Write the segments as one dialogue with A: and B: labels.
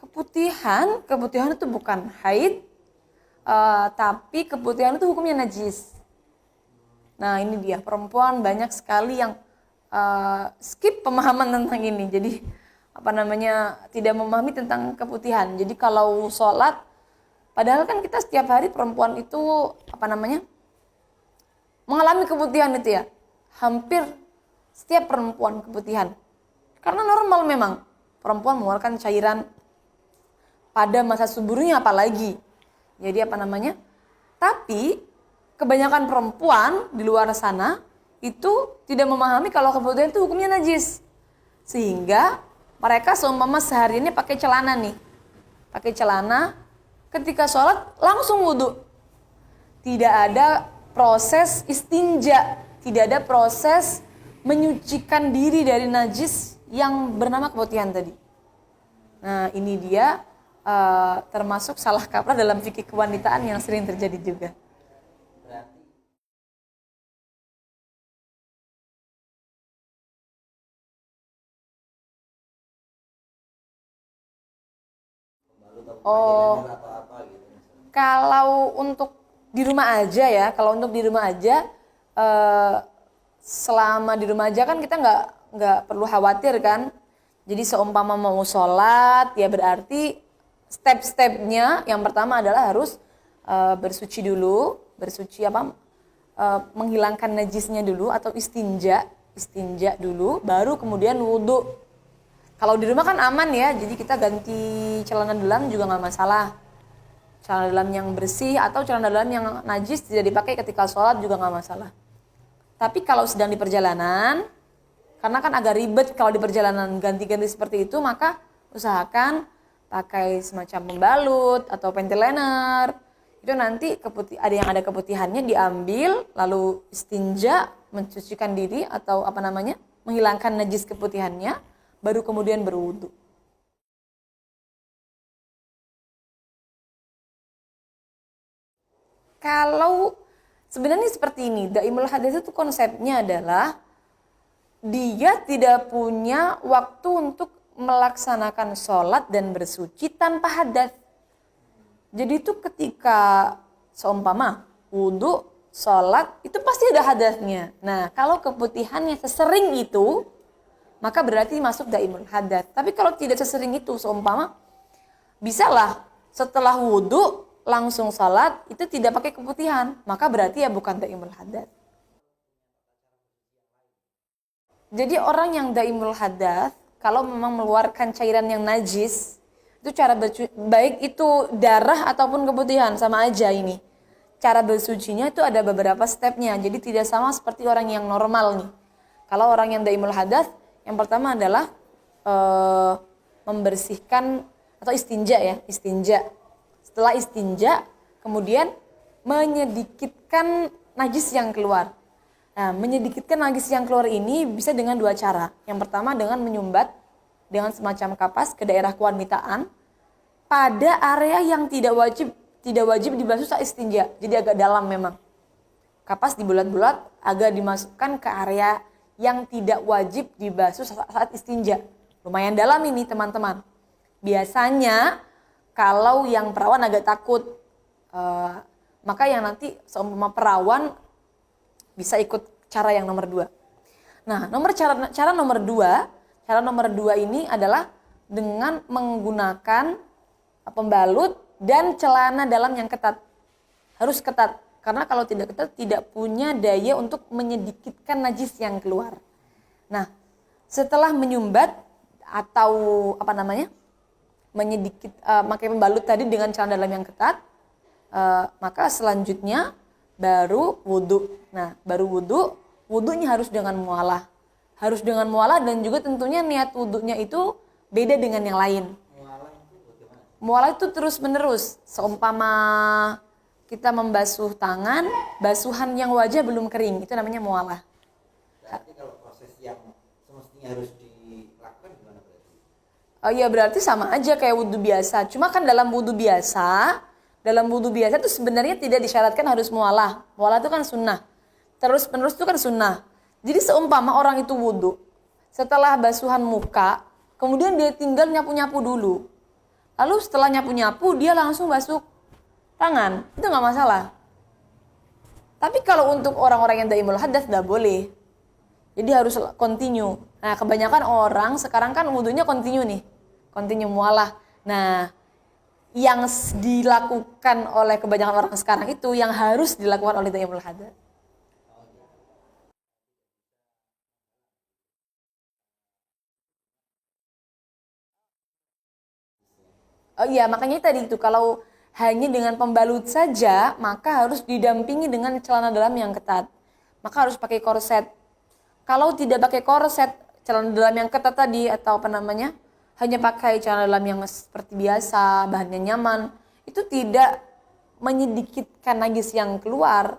A: Keputihan itu bukan haid, tapi keputihan itu hukumnya najis. Nah ini dia, perempuan banyak sekali yang skip pemahaman tentang ini. Jadi tidak memahami tentang keputihan. Jadi kalau sholat, padahal kan kita setiap hari perempuan itu mengalami keputihan itu ya. Hampir setiap perempuan keputihan. Karena normal memang perempuan mengeluarkan cairan pada masa suburnya apalagi. Jadi tapi kebanyakan perempuan di luar sana itu tidak memahami kalau keputihan itu hukumnya najis. Sehingga mereka seumpama sehariannya pakai celana nih. Pakai celana, ketika sholat langsung wudhu. Tidak ada proses istinja, tidak ada proses menyucikan diri dari najis yang bernama keputihan tadi. Nah ini dia termasuk salah kaprah dalam fikih kewanitaan yang sering terjadi juga. Oh, kalau untuk di rumah aja ya, selama di rumah aja kan kita nggak perlu khawatir kan. Jadi seumpama mau sholat ya berarti step-stepnya yang pertama adalah harus bersuci dulu, menghilangkan najisnya dulu atau istinja dulu, baru kemudian wudhu. Kalau di rumah kan aman ya, jadi kita ganti celana dalam juga nggak masalah. Celana dalam yang bersih atau celana dalam yang najis tidak dipakai ketika sholat juga nggak masalah. Tapi kalau sedang di perjalanan, karena kan agak ribet kalau di perjalanan ganti-ganti seperti itu, maka usahakan pakai semacam pembalut atau panty liner. Itu nanti ada yang ada keputihannya diambil, lalu istinja, mencucikan diri atau menghilangkan najis keputihannya, baru kemudian berwudu. Kalau sebenarnya seperti ini, daimul hadas itu konsepnya adalah dia tidak punya waktu untuk melaksanakan sholat dan bersuci tanpa hadas. Jadi itu ketika seumpama wudu, sholat, itu pasti ada hadasnya. Nah kalau keputihannya sesering itu, maka berarti masuk daimul hadas. Tapi kalau tidak sesering itu, seumpama bisalah setelah wudu langsung sholat, itu tidak pakai keputihan, maka berarti ya bukan daimul hadas. Jadi orang yang daimul hadas, kalau memang mengeluarkan cairan yang najis, itu cara baik itu darah ataupun keputihan, sama aja ini. Cara bersucinya itu ada beberapa stepnya, jadi tidak sama seperti orang yang normal nih. Kalau orang yang daimul hadas, yang pertama adalah membersihkan atau istinja. Setelah istinja, kemudian menyedikitkan najis yang keluar. Nah, menyedikitkan najis yang keluar ini bisa dengan dua cara. Yang pertama dengan menyumbat dengan semacam kapas ke daerah kewanitaan pada area yang tidak wajib dibasuh saat istinja. Jadi agak dalam memang. Kapas dibulat-bulat agak dimasukkan ke area yang tidak wajib dibasuh saat istinja. Lumayan dalam ini teman-teman. Biasanya kalau yang perawan agak takut, maka yang nanti seumpama perawan bisa ikut cara yang nomor 2. Nah, cara nomor 2 ini adalah dengan menggunakan pembalut dan celana dalam yang ketat. Harus ketat. Karena kalau tidak ketat tidak punya daya untuk menyedikitkan najis yang keluar. Nah, setelah menyumbat atau pakai pembalut tadi dengan celana dalam yang ketat, maka selanjutnya baru wudu. Nah, baru wudunya harus dengan mualah. Harus dengan mualah dan juga tentunya niat wudunya itu beda dengan yang lain. Mualah itu terus menerus. Seumpama kita membasuh tangan, basuhan yang wajah belum kering, itu namanya mualah.
B: Berarti kalau proses yang semestinya harus dilakukan gimana berarti?
A: Oh iya, berarti sama aja kayak wudu biasa. Cuma kan dalam wudu biasa itu sebenarnya tidak disyaratkan harus mualah. Mualah itu kan sunnah. Terus penerus itu kan sunnah. Jadi seumpama orang itu wudu, setelah basuhan muka, kemudian dia tinggal nyapu-nyapu dulu. Lalu setelah nyapu-nyapu dia langsung basuh tangan, itu nggak masalah. Tapi kalau untuk orang-orang yang daimul hadas tidak boleh. Jadi harus continue. Nah, kebanyakan orang sekarang kan wudunya continue nih. Continue mualah. Nah, yang dilakukan oleh kebanyakan orang sekarang itu yang harus dilakukan oleh daimul hadas. Oh iya, makanya tadi itu kalau hanya dengan pembalut saja, maka harus didampingi dengan celana dalam yang ketat. Maka harus pakai korset. Kalau tidak pakai korset, celana dalam yang ketat tadi atau apa namanya, hanya pakai celana dalam yang seperti biasa, bahannya nyaman, itu tidak menyedikitkan najis yang keluar,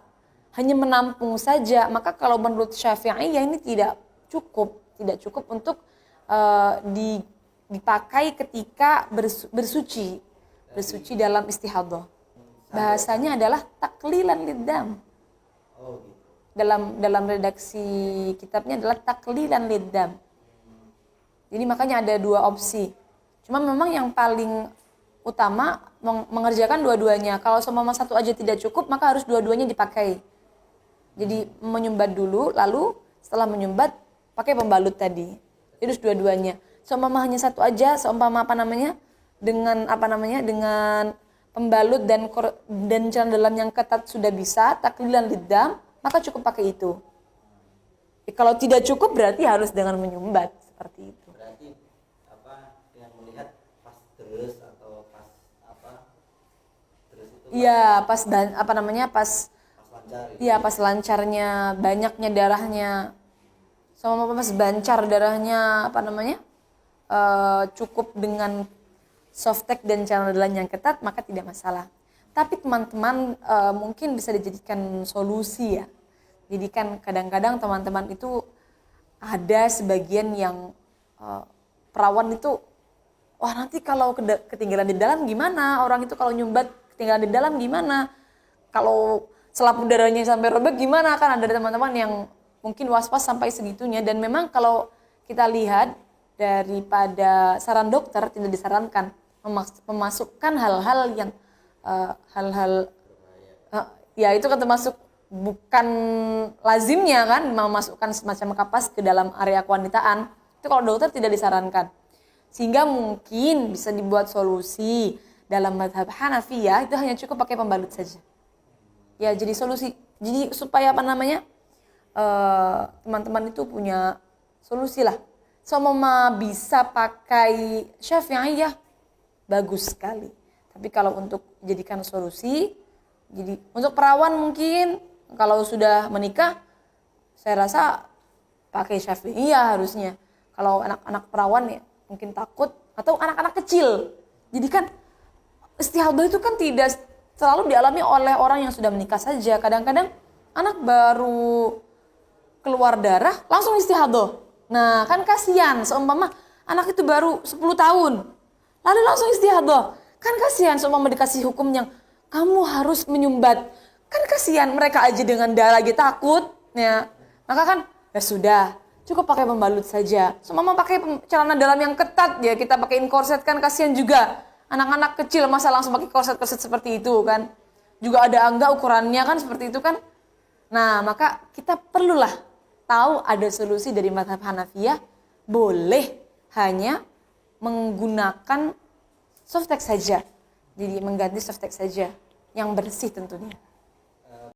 A: hanya menampung saja. Maka kalau menurut Syafi'i ya ini tidak cukup untuk dipakai ketika bersuci dalam istihadhah. Bahasanya adalah taklilan liddam.
B: Oh gitu.
A: Dalam redaksi kitabnya adalah taklilan liddam. Jadi makanya ada dua opsi. Cuma memang yang paling utama mengerjakan dua-duanya. Kalau seumpama satu aja tidak cukup, maka harus dua-duanya dipakai. Jadi menyumbat dulu, lalu setelah menyumbat pakai pembalut tadi. Jadi harus dua-duanya. Seumpama hanya satu aja, seumpama dengan pembalut dan celana dalam yang ketat sudah bisa, taklilan liddam, maka cukup pakai itu. Kalau tidak cukup berarti harus dengan menyumbat seperti itu.
B: Berarti dengan melihat pas terus atau pas terus itu
A: Iya, pas
B: lancar gitu.
A: iya pas lancarnya, banyaknya darahnya. Sama pas bancar darahnya cukup dengan softtek dan celana dalam yang ketat, maka tidak masalah. Tapi teman-teman mungkin bisa dijadikan solusi ya. Jadi kan kadang-kadang teman-teman itu ada sebagian yang perawan itu, wah nanti kalau ketinggalan di dalam gimana? Orang itu kalau nyumbat ketinggalan di dalam gimana? Kalau selap udaranya sampai robek gimana? Kan ada teman-teman yang mungkin was-was sampai segitunya. Dan memang kalau kita lihat daripada saran dokter tidak disarankan memasukkan hal-hal yang ya itu kan termasuk bukan lazimnya kan memasukkan semacam kapas ke dalam area kewanitaan. Itu kalau dokter tidak disarankan. Sehingga mungkin bisa dibuat solusi dalam mazhab Hanafiyah itu hanya cukup pakai pembalut saja. Ya jadi solusi. Jadi supaya teman-teman itu punya solusi lah. Semua bisa pakai Syafi'iyah bagus sekali. Tapi kalau untuk jadikan solusi, jadi untuk perawan mungkin kalau sudah menikah, saya rasa pakai Syafi'iyah harusnya. Kalau anak-anak perawan ya mungkin takut, atau anak-anak kecil. Jadi kan istihadhah itu kan tidak selalu dialami oleh orang yang sudah menikah saja. Kadang-kadang anak baru keluar darah langsung istihadhah. Nah kan kasihan seumpama anak itu baru 10 tahun lalu langsung istihadhah. Kan kasihan seumpama dikasih hukum yang kamu harus menyumbat. Kan kasihan mereka aja dengan darah aja takut. Ya. Maka kan ya sudah cukup pakai pembalut saja. Seumpama pakai celana dalam yang ketat ya kita pakaiin korset kan kasihan juga. Anak-anak kecil masa langsung pakai korset-korset seperti itu kan. Juga ada angga ukurannya kan seperti itu kan. Nah maka kita perlulah tahu ada solusi dari mazhab Hanafiyah, boleh hanya menggunakan softtek saja. Jadi mengganti softtek saja yang bersih tentunya.